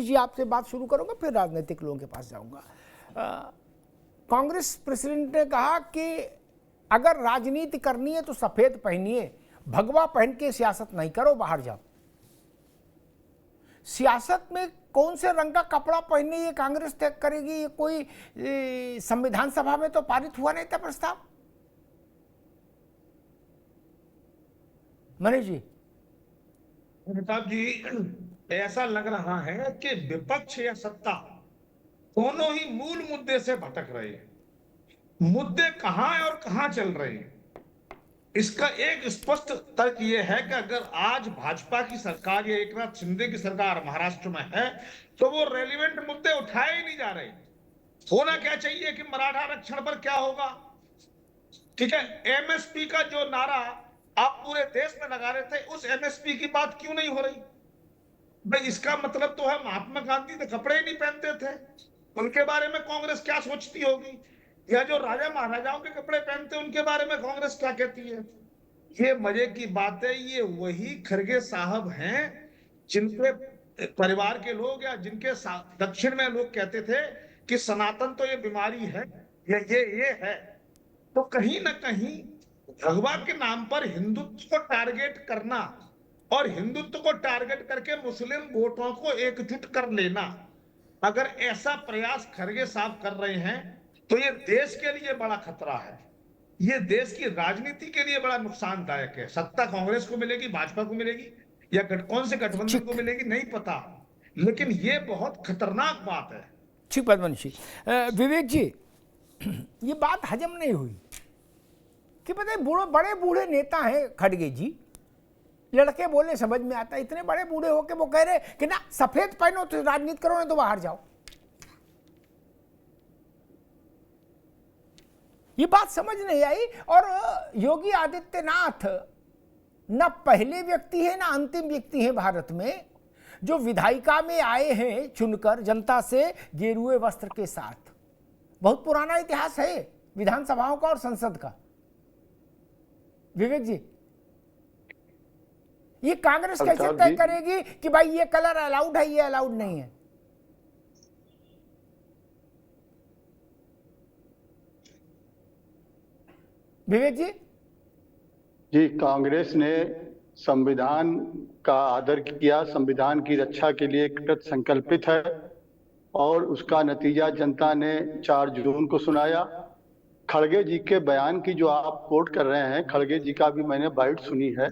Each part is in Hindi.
मनीष जी आपसे बात शुरू करूंगा, फिर राजनीतिक लोगों के पास जाऊंगा। कांग्रेस प्रेसिडेंट ने कहा कि अगर राजनीति करनी है तो सफेद पहनिए, भगवा पहन के सियासत नहीं करो, बाहर जाओ। सियासत में कौन से रंग का कपड़ा पहनने ये कांग्रेस तय करेगी। ये कोई संविधान सभा में तो पारित हुआ नहीं था प्रस्ताव। मनीष जी। अमिताभ जी, ऐसा लग रहा है कि विपक्ष या सत्ता दोनों ही मूल मुद्दे से भटक रहे हैं। मुद्दे कहां है और कहां चल रहे हैं, इसका एक स्पष्ट तर्क यह है कि अगर आज भाजपा की सरकार या एकनाथ शिंदे की सरकार महाराष्ट्र में है तो वो रेलिवेंट मुद्दे उठाए ही नहीं जा रहे। होना क्या चाहिए कि मराठा आरक्षण पर क्या होगा, ठीक है, एमएसपी का जो नारा आप पूरे देश में लगा रहे थे, उस एमएसपी की बात क्यों नहीं हो रही। भाई इसका मतलब तो है महात्मा गांधी तो कपड़े ही नहीं पहनते थे, उनके बारे में कांग्रेस क्या सोचती होगी, या जो राजा महाराजाओं के कपड़े पहनते हैं उनके बारे में कांग्रेस क्या कहती है। ये मजे की बात है, ये वही खड़गे साहब हैं जिनके परिवार के लोग या जिनके दक्षिण में लोग कहते थे कि सनातन तो ये बीमारी है, ये है। तो कहीं ना कहीं भगवा के नाम पर हिंदुत्व को टारगेट करना और हिंदुत्व को टारगेट करके मुस्लिम वोटों को एकजुट कर लेना, अगर ऐसा प्रयास खड़गे साहब कर रहे हैं तो ये देश के लिए बड़ा खतरा है, ये देश की राजनीति के लिए बड़ा नुकसानदायक है। सत्ता कांग्रेस को मिलेगी, भाजपा को मिलेगी या कौन से गठबंधन को मिलेगी नहीं पता, लेकिन ये बहुत खतरनाक बात है। ठीक बात मनीष जी। विवेक जी, ये बात हजम नहीं हुई कि पता है बड़े बूढ़े नेता हैं खड़गे जी, लड़के बोले समझ में आता है, इतने बड़े बूढ़े होके वो कह रहे कि ना सफेद पहनो तो राजनीति करो, नहीं तो बाहर जाओ। ये बात समझ नहीं आई। और योगी आदित्यनाथ न पहले व्यक्ति है ना अंतिम व्यक्ति है भारत में जो विधायिका में आए हैं चुनकर जनता से गेरुए वस्त्र के साथ। बहुत पुराना इतिहास है विधानसभाओं का और संसद का। विवेक जी, ये कांग्रेस कैसे तय करेगी कि भाई ये कलर अलाउड है, ये अलाउड नहीं है। विवेक जी। जी, कांग्रेस ने संविधान का आदर किया, संविधान की रक्षा के लिए कृत संकल्पित है और उसका नतीजा जनता ने 4 जून को सुनाया। खड़गे जी के बयान की जो आप कोट कर रहे हैं, खड़गे जी का भी मैंने बाइट सुनी है।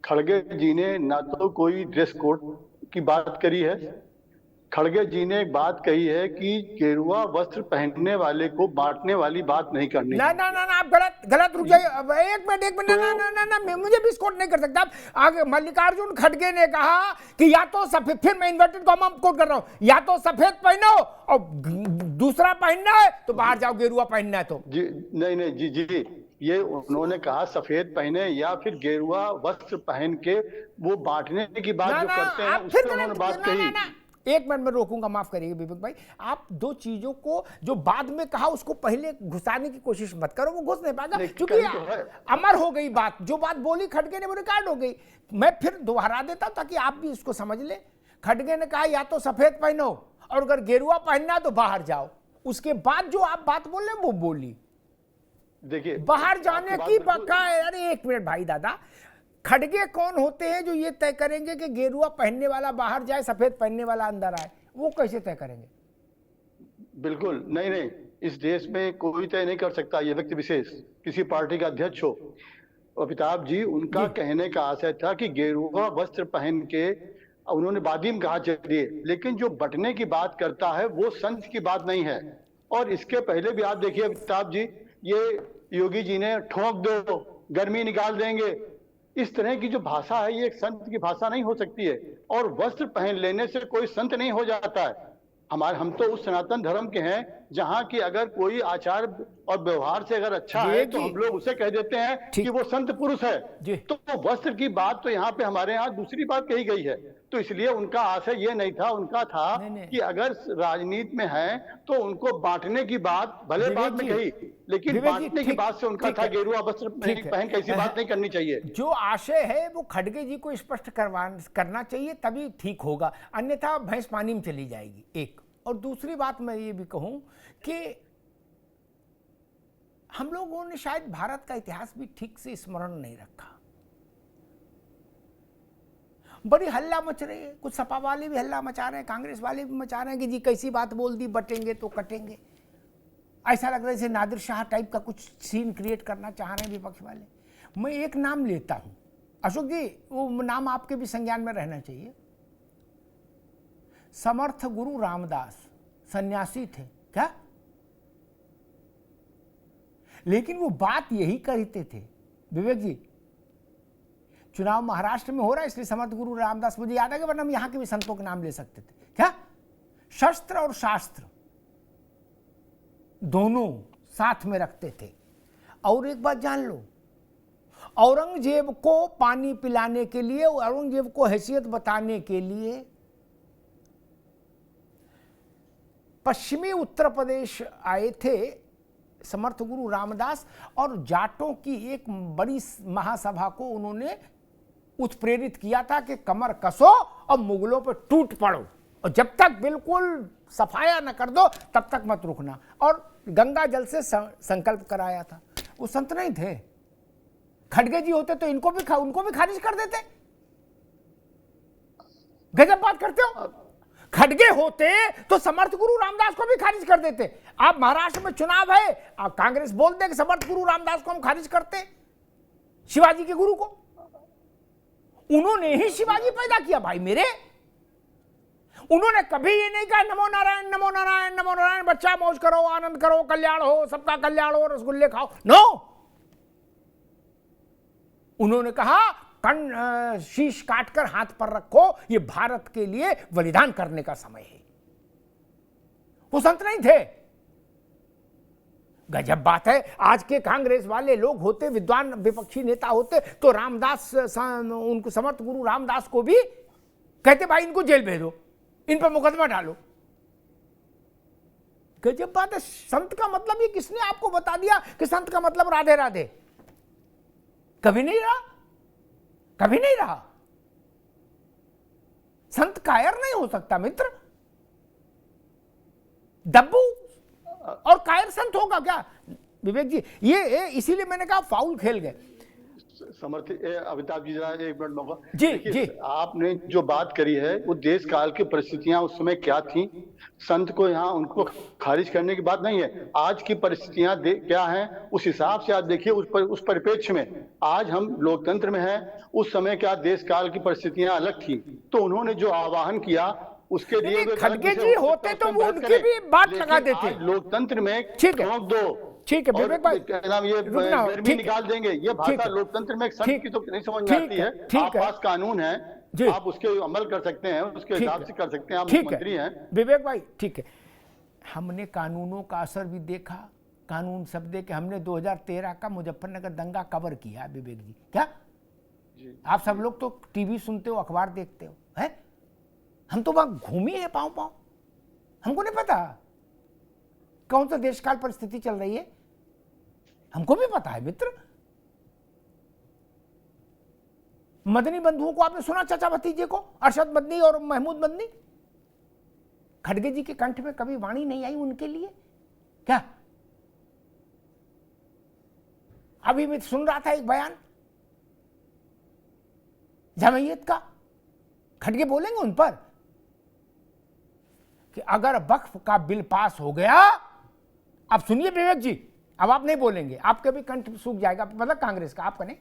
खड़गे जी ने ना तो कोई ड्रेस कोड की बात करी है, खड़गे जी ने एक बात कही है कि गेरुआ वस्त्र पहनने वाले को बांटने वाली बात नहीं करनी। ना ना ना, ना आप गलत रुक जाइए। एक मिनट ना ना ना ना, मुझे भी कोट नहीं कर सकता। आगे मल्लिकार्जुन खड़गे ने कहा कि या तो सफेद, फिर मैं इन्वर्टेड कॉमा कोट कर रहा हूं, या तो सफेद पहनो और दूसरा पहनना है तो बाहर जाओ, गेरुआ पहनना है तो। जी नहीं जी जी, ये उन्होंने कहा सफेद पहने या फिर गेरुआ वस्त्र पहन के वो बांटने की बात जो करते हैं उस पर उन्होंने बात कही। एक मिनट में रोकूंगा, माफ करिएगा विवेक भाई। आप दो चीजों को जो बाद में कहा उसको पहले घुसाने की कोशिश मत करो, वो घुस नहीं पाएगा क्योंकि अमर हो गई बात। जो बात बोली खड़गे ने वो रिकॉर्ड हो गई। मैं फिर दोहरा देता हूं ताकि आप भी इसको समझ ले। खड़गे ने कहा या तो सफेद पहनो और अगर गेरुआ पहनना तो बाहर जाओ। उसके बाद जो आप बात बोल रहे वो बोली, देखिए बाहर जाने की बका। अरे एक मिनट भाई दादा, खड़गे कौन होते हैं जो ये तय करेंगे कि गेरुआ पहनने वाला बाहर जाए, सफेद पहनने वाला अंदर आए? वो कैसे तय करेंगे? बिल्कुल नहीं, इस देश में कोई तय नहीं कर सकता। ये व्यक्ति विशेष किसी पार्टी का अध्यक्ष हो। अमिताभ जी, उनका कहने का आशय था कि गेरुआ वस्त्र पहन के, उन्होंने वादिम कहा चलिए, लेकिन जो बटने की बात करता है वो संत की बात नहीं है। और इसके पहले भी आप देखिए अमिताभ जी, ये योगी जी ने ठोक दो गर्मी निकाल देंगे, इस तरह की जो भाषा है ये एक संत की भाषा नहीं हो सकती है। और वस्त्र पहन लेने से कोई संत नहीं हो जाता है। हम तो उस सनातन धर्म के हैं जहां की अगर कोई आचार और व्यवहार से अगर अच्छा है विवेक तो जी, हम लोग उसे कह देते हैं ठीक। कि वो संत पुरुष है। जी। तो वस्त्र की बात तो यहाँ पे हमारे यहाँ दूसरी बात कही गई है, तो इसलिए उनका आशय ये नहीं था, उनका था नहीं। कि अगर राजनीति में है तो उनको बांटने की बात भले विवेक बाद में जी, कही, लेकिन विवेक जी, बांटने की ठीक, बात से उनका ठीक था है, गेरुआ वस्त्र ठीक है। पहन के ऐसी बात नहीं करनी चाहिए। जो आशय है वो खड़गे जी को स्पष्ट करना चाहिए, तभी ठीक होगा, अन्यथा भैंस पानी में चली जाएगी। एक और दूसरी बात मैं ये भी कहूं कि हम लोगों ने शायद भारत का इतिहास भी ठीक से स्मरण नहीं रखा। बड़ी हल्ला मच रही है, कुछ सपा वाले भी हल्ला मचा रहे हैं, कांग्रेस वाले भी मचा रहे हैं कि जी कैसी बात बोल दी, बटेंगे तो कटेंगे। ऐसा लग रहा है जैसे नादिर शाह टाइप का कुछ सीन क्रिएट करना चाह रहे हैं विपक्ष वाले। मैं एक नाम लेता हूं, अशोक जी, वो नाम आपके भी संज्ञान में रहना चाहिए। समर्थ गुरु रामदास सन्यासी थे क्या? लेकिन वो बात यही कहते थे विवेक जी, चुनाव महाराष्ट्र में हो रहा है इसलिए समर्थ गुरु रामदास मुझे याद है, वरना हम यहां के भी संतों के नाम ले सकते थे क्या? शस्त्र और शास्त्र दोनों साथ में रखते थे। और एक बात जान लो, औरंगजेब को पानी पिलाने के लिए, औरंगजेब को हैसियत बताने के लिए पश्चिमी उत्तर प्रदेश आए थे समर्थ गुरु रामदास, और जाटों की एक बड़ी महासभा को उन्होंने उत्प्रेरित किया था कि कमर कसो और मुगलों पर टूट पड़ो, और जब तक बिल्कुल सफाया न कर दो तब तक मत रुकना, और गंगा जल से संकल्प कराया था। वो संत नहीं थे। खड़गे जी होते तो उनको भी खारिज कर देते। गजब बात करते हो। खड़गे होते तो समर्थ गुरु रामदास को भी खारिज कर देते। आप महाराष्ट्र में चुनाव है, आप कांग्रेस बोल दे कि समर्थ गुरु रामदास को हम खारिज करते, शिवाजी के गुरु को। उन्होंने ही शिवाजी पैदा किया भाई मेरे। उन्होंने कभी ये नहीं कहा नमो नारायण नमो नारायण नमो नारायण, बच्चा मौज करो, आनंद करो, कल्याण हो, सबका कल्याण हो, रसगुल्ले खाओ। नो, उन्होंने कहा शीश काटकर हाथ पर रखो, ये भारत के लिए बलिदान करने का समय है। वो संत नहीं थे। गजब बात है, आज के कांग्रेस वाले लोग होते, विद्वान विपक्षी नेता होते, तो रामदास उनको समर्थ गुरु रामदास को भी कहते भाई इनको जेल भेजो, इन पर मुकदमा डालो। गजब बात है। संत का मतलब ये किसने आपको बता दिया कि संत का मतलब राधे राधे? कभी नहीं रहा, कभी नहीं रहा। संत कायर नहीं हो सकता मित्र। डब्बू और कायर संत होगा क्या विवेक जी? ये इसीलिए मैंने कहा फाउल खेल गए। समर्थ अमिताभ जी जरा एक मिनट मौका। जी जी, आपने जो बात करी है वो देश काल की परिस्थितियां उस समय क्या थी, संत को यहाँ उनको खारिज करने की बात नहीं है। आज की परिस्थितियां क्या हैं उस हिसाब से आप देखिए, उस परिप्रेक्ष्य में आज हम लोकतंत्र में हैं, उस समय क्या देश काल की परिस्थितियां अलग थी। तो उन्होंने जो आह्वान किया उसके लिए खड़गे जी होते तो वो उनकी भी बात लगा देते। लोकतंत्र में ठीक है, ठोक दो, ठीक है विवेक भाई, ये भी निकाल देंगे। ये भाषा लोकतंत्र में एक संत की तो नहीं समझ में आती है। आप पास कानून है, आप उसके अमल कर सकते हैं, उसके हिसाब से कर सकते हैं, आप मुख्यमंत्री हैं विवेक भाई। ठीक है, हमने कानूनों का असर भी देखा। कानून शब्द के हमने 2013 का मुजफ्फरनगर दंगा कवर किया विवेक जी। क्या जी, आप सब लोग तो टीवी सुनते हो, अखबार देखते हो, है? हम तो वहां घूमे हैं पांव पांव, हमको नहीं पता कौन सा देशकाल परिस्थिति चल रही है, हमको भी पता है मित्र। मदनी बंधुओं को आपने सुना, चाचा भतीजे को, अरशद मदनी और महमूद मदनी। खड़गे जी के कंठ में कभी वाणी नहीं आई उनके लिए क्या? अभी मैं सुन रहा था एक बयान जमैयत का, खड़गे बोलेंगे उन पर कि अगर वक्फ का बिल पास हो गया, अब सुनिए विवेक जी, अब आप नहीं बोलेंगे, आपके भी कंठ सूख जाएगा, मतलब कांग्रेस का, आपका नहीं।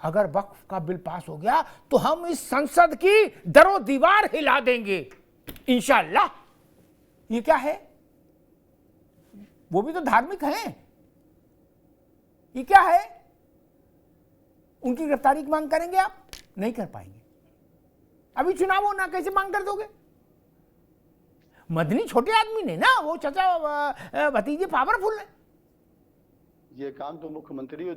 अगर वक्फ का बिल पास हो गया तो हम इस संसद की दरो दीवार हिला देंगे इंशाअल्लाह। ये क्या है? वो भी तो धार्मिक हैं। ये क्या है? उनकी गिरफ्तारी की मांग करेंगे आप? नहीं कर पाएंगे। अभी चुनाव हो ना, कैसे मांग कर दोगे? मदनी छोटे आदमी नहीं ना, वो चाचा भतीजे पावरफुल है। ये काम तो मुख्यमंत्री,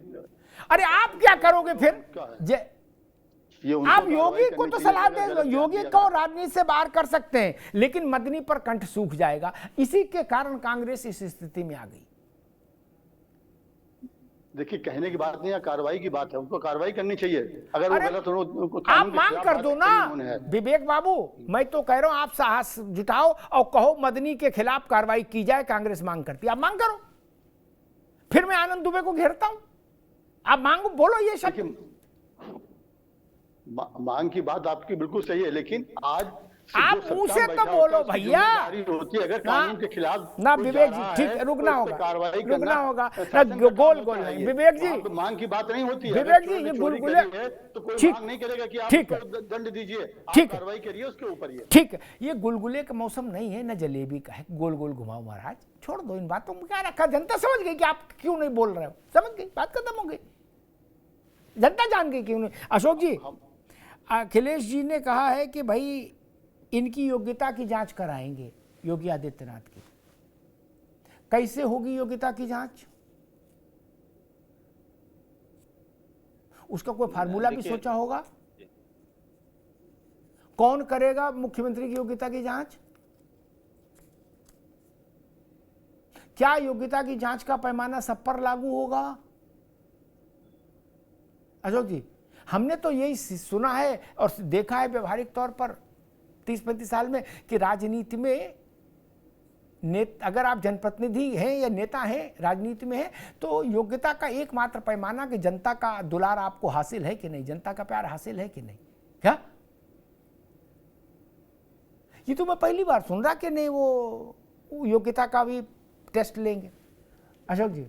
अरे आप क्या करोगे फिर? ये आप योगी को तो सलाह दे, योगी को राजनीति से बाहर कर सकते हैं, लेकिन मदनी पर कंठ सूख जाएगा। इसी के कारण कांग्रेस इस स्थिति में आ गई। देखिए, कहने की बात नहीं है, कार्रवाई की बात है, उनको कार्रवाई करनी चाहिए। अगर वो गलत हो तो आप मांग कर दो ना विवेक बाबू, मैं तो कह रहा हूं आप साहस जुटाओ और कहो मदनी के खिलाफ कार्रवाई की जाए। कांग्रेस मांग करती है, आप मांग करो, फिर मैं आनंद दुबे को घेरता हूं। आप मांगो, बोलो ये शब्द। मांग की बात आपकी बिल्कुल सही है, लेकिन आज आप मुंह से तो बोलो भैया। होती है अगर कानून के खिलाफ ना विवेक जी, ठीक, रुकना होगा, रुकना होगा ना, गोल गोल नहीं विवेक जी, मांग की बात नहीं होती है। विवेक जी ये गुलगुले तो कोई ठीक मांग नहीं करेगा कि आप ठीक है, दंड दीजिए, ठीक कार्रवाई करिए उसके ऊपर। ये ठीक है, ये गुलगुले का मौसम नहीं है, न जलेबी का है। गोल गोल घुमाओ महाराज, छोड़ दो इन बातों में क्या रखा। जनता समझ गई कि आप क्यों नहीं बोल रहे हो, समझ गई, बात खत्म हो गई, जनता जान गई क्यों नहीं। अशोक जी, अखिलेश जी ने कहा है कि भाई इनकी योग्यता की जांच कराएंगे, योगी आदित्यनाथ की। कैसे होगी योग्यता की जांच? उसका कोई फार्मूला भी सोचा होगा? कौन करेगा मुख्यमंत्री की योग्यता की जांच? क्या योग्यता की जांच का पैमाना सब पर लागू होगा? अशोक जी, हमने तो यही सुना है और देखा है व्यवहारिक तौर पर 30-35 साल में कि राजनीति में अगर आप जनप्रतिनिधि हैं या नेता हैं, राजनीति में हैं, तो योग्यता का एकमात्र पैमाना कि जनता का दुलार आपको हासिल है कि नहीं, जनता का प्यार हासिल है कि नहीं। क्या ये तो मैं पहली बार सुन रहा कि नहीं वो योग्यता का भी टेस्ट लेंगे। अशोक जी।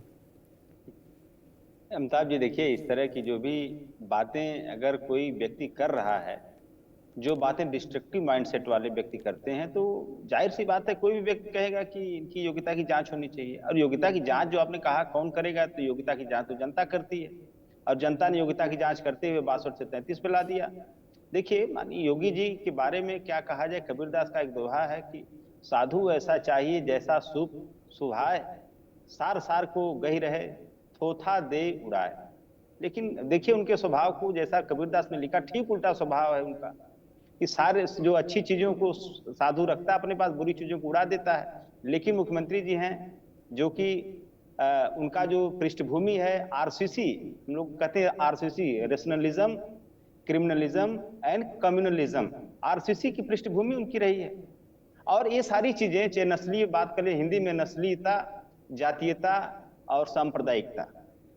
अमिताभ जी, देखिए, इस तरह की जो भी बातें अगर कोई व्यक्ति कर रहा है, जो बातें डिस्ट्रक्टिव माइंडसेट वाले व्यक्ति करते हैं, तो जाहिर सी बात है कोई भी व्यक्ति कहेगा कि इनकी योग्यता की जांच होनी चाहिए। और योग्यता की जांच जो आपने कहा कौन करेगा, तो योग्यता की जांच तो जनता करती है, और जनता ने योग्यता की जांच करते हुए 62 से 33 पे ला दिया। देखिए, माननीय योगी जी के बारे में क्या कहा जाए, कबीरदास का एक दोहा है कि साधु ऐसा चाहिए जैसा सुभाए, सार सार को गही रहे, थोथा दे उड़ाए। लेकिन देखिए उनके स्वभाव को, जैसा कबीरदास ने लिखा, ठीक उल्टा स्वभाव है उनका, कि सारे जो अच्छी चीजों को साधु रखता है अपने पास, बुरी चीजों को उड़ा देता है। लेकिन मुख्यमंत्री जी हैं जो कि उनका जो पृष्ठभूमि है आरसीसी, हम लोग कहते हैं RCC, rationalism, criminalism and communalism, RCC की पृष्ठभूमि उनकी रही है। और ये सारी चीजें, चाहे नस्लीय बात करें, हिंदी में नस्लीयता, जातीयता और सांप्रदायिकता,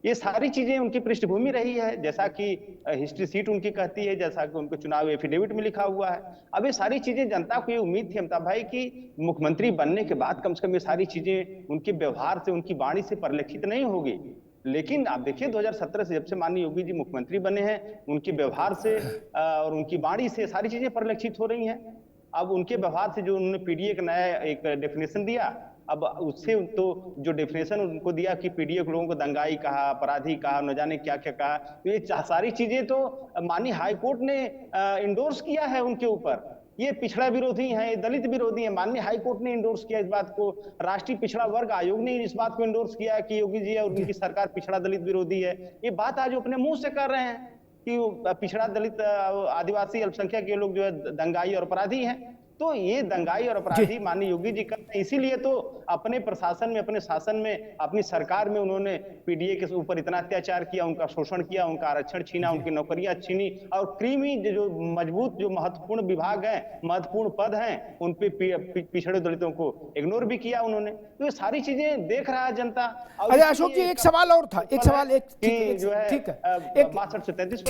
ये सारी चीजें उनकी पृष्ठभूमि रही है, जैसा कि हिस्ट्री सीट उनकी कहती है, जैसा कि उनको चुनाव एफिडेविट में लिखा हुआ है। अब ये सारी चीजें, जनता को ये उम्मीद थी अमिताभ भाई कि मुख्यमंत्री बनने के बाद कम से कम ये सारी चीजें उनके व्यवहार से, उनकी वाणी से परिलक्षित नहीं होगी। लेकिन आप देखिए 2017 से जब से माननीय योगी जी मुख्यमंत्री बने हैं, उनके व्यवहार से और उनकी वाणी से सारी चीजें परिलक्षित हो रही हैं। अब उनके व्यवहार से जो उन्होंने पीडीए का नया एक डेफिनेशन दिया, अब उससे तो जो डेफिनेशन उनको दिया कि पीडीए लोगों को दंगाई कहा, अपराधी कहा, न जाने क्या क्या कहा, तो ये सारी चीजें तो माननीय हाईकोर्ट ने इंडोर्स किया है उनके ऊपर। ये पिछड़ा विरोधी हैं, ये दलित विरोधी हैं, माननीय हाईकोर्ट ने इंडोर्स किया इस बात को। राष्ट्रीय पिछड़ा वर्ग आयोग ने इस बात को इंडोर्स किया है कि योगी जी और उनकी सरकार पिछड़ा दलित विरोधी है। ये बात आज अपने मुंह से कर रहे हैं कि पिछड़ा दलित आदिवासी अल्पसंख्यक के लोग जो है दंगाई और अपराधी हैं। तो ये दंगाई और अपराधी माननीय योगी जी करते हैं, इसीलिए तो अपने प्रशासन में, अपने शासन में, अपनी सरकार में उन्होंने पीडीए के ऊपर इतना अत्याचार किया, उनका शोषण किया, उनका आरक्षण छीना, उनकी नौकरियां छीनी, और क्रीमी जो मजबूत, जो महत्वपूर्ण विभाग हैं, महत्वपूर्ण पद हैं, उन पे पिछड़े दलितों को इग्नोर भी किया उन्होंने। तो ये सारी चीजें देख रहा है जनता। अरे अशोक जी, एक सवाल और था, एक सवाल, एक जो है 62 से 33